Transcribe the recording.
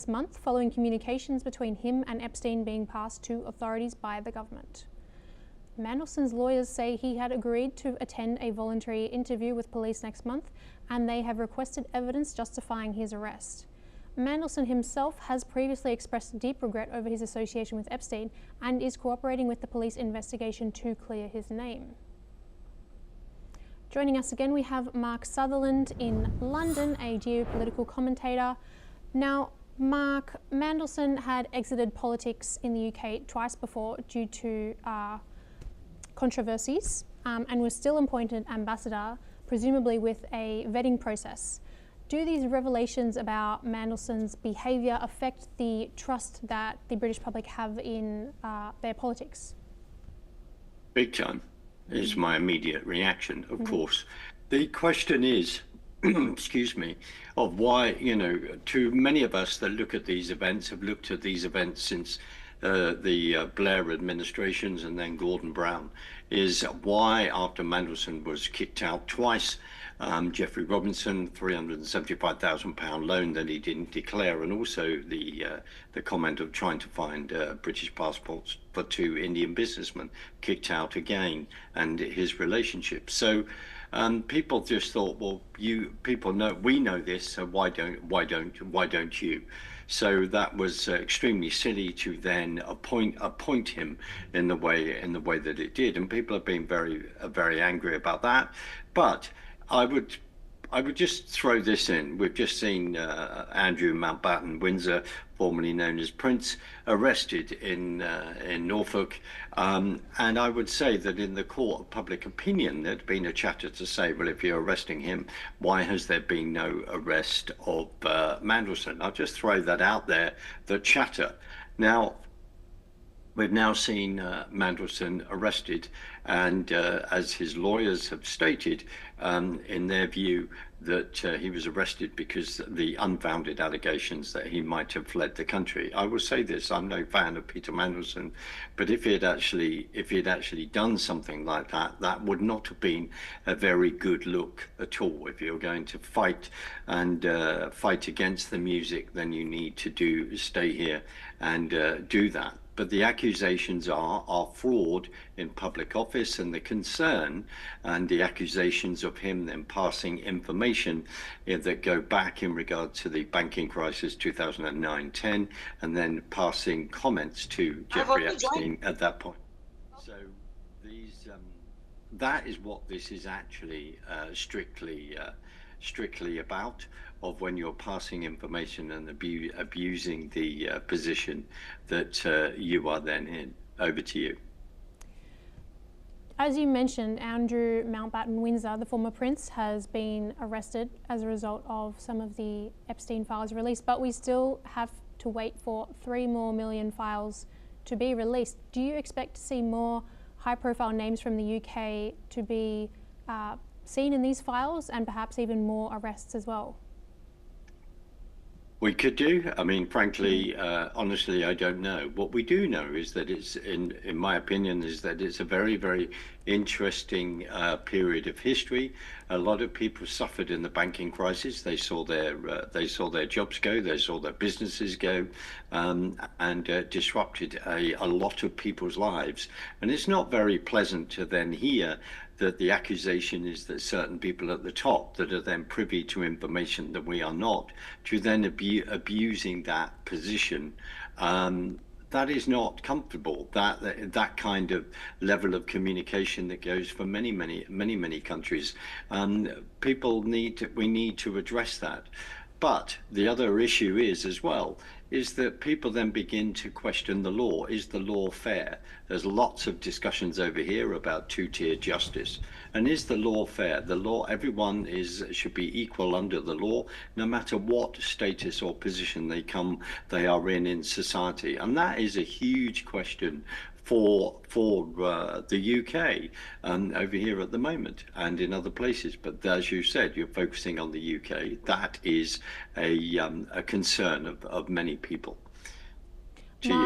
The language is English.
this month following communications between him and Epstein being passed to authorities by the government. Mandelson's lawyers say he had agreed to attend a voluntary interview with police next month, and they have requested evidence justifying his arrest. Mandelson himself has previously expressed deep regret over his association with Epstein and is cooperating with the police investigation to clear his name. Joining us again, we have Mark Sutherland in London, a geopolitical commentator. Now, Mark, Mandelson had exited politics in the UK twice before due to controversies and was still appointed ambassador, presumably with a vetting process. Do these revelations about Mandelson's behaviour affect the trust that the British public have in their politics? Big time is my immediate reaction, of course. The question is, excuse me, of why, to many of us that look at these events, have looked at these events since the Blair administrations and then Gordon Brown, is why after Mandelson was kicked out twice, Jeffrey Robinson, £375,000 loan that he didn't declare, and also the comment of trying to find British passports for two Indian businessmen, kicked out again, and his relationship. So people just thought, well, people know, we know this, so why don't you? So that was extremely silly to then appoint him in the way that it did, and people have been very angry about that. But I would just throw this in. We've just seen Andrew Mountbatten Windsor, formerly known as Prince, arrested in Norfolk, and I would say that in the court of public opinion there'd been a chatter to say, well, if you're arresting him, why has there been no arrest of Mandelson? I'll just throw that out there, the chatter. Now, we've now seen Mandelson arrested, and as his lawyers have stated, in their view, that he was arrested because the unfounded allegations that he might have fled the country. I will say this: I'm no fan of Peter Mandelson, but if he had actually done something like that, that would not have been a very good look at all. If you're going to fight against the music, then you need to stay here and do that. But the accusations are fraud in public office, and the concern and the accusations of him then passing information that go back in regard to the banking crisis 2009-10, and then passing comments to Jeffrey Epstein at that point. So these that is what this is actually strictly about, of when you're passing information and abusing the position that you are then in. Over to you. As you mentioned, Andrew Mountbatten Windsor, the former prince, has been arrested as a result of some of the Epstein files released, but we still have to wait for 3 more million files to be released. Do you expect to see more high-profile names from the UK to be seen in these files, and perhaps even more arrests as well? We could do. I mean, frankly, honestly, I don't know. What we do know is that it's, in my opinion, is that it's a very, very interesting period of history. A lot of people suffered in the banking crisis. They saw their jobs go, they saw their businesses go, and disrupted a lot of people's lives. And it's not very pleasant to then hear that the accusation is that certain people at the top that are then privy to information that we are not, to then abusing that position. That is not comfortable. That kind of level of communication that goes for many countries. We need to address that. But the other issue is as well, is that people then begin to question the law. Is the law fair? There's lots of discussions over here about two-tier justice. And is the law fair? The law, everyone should be equal under the law, no matter what status or position they are in society. And that is a huge question for the UK over here at the moment and in other places. But as you said, you're focusing on the UK. That is a concern of many people. To you.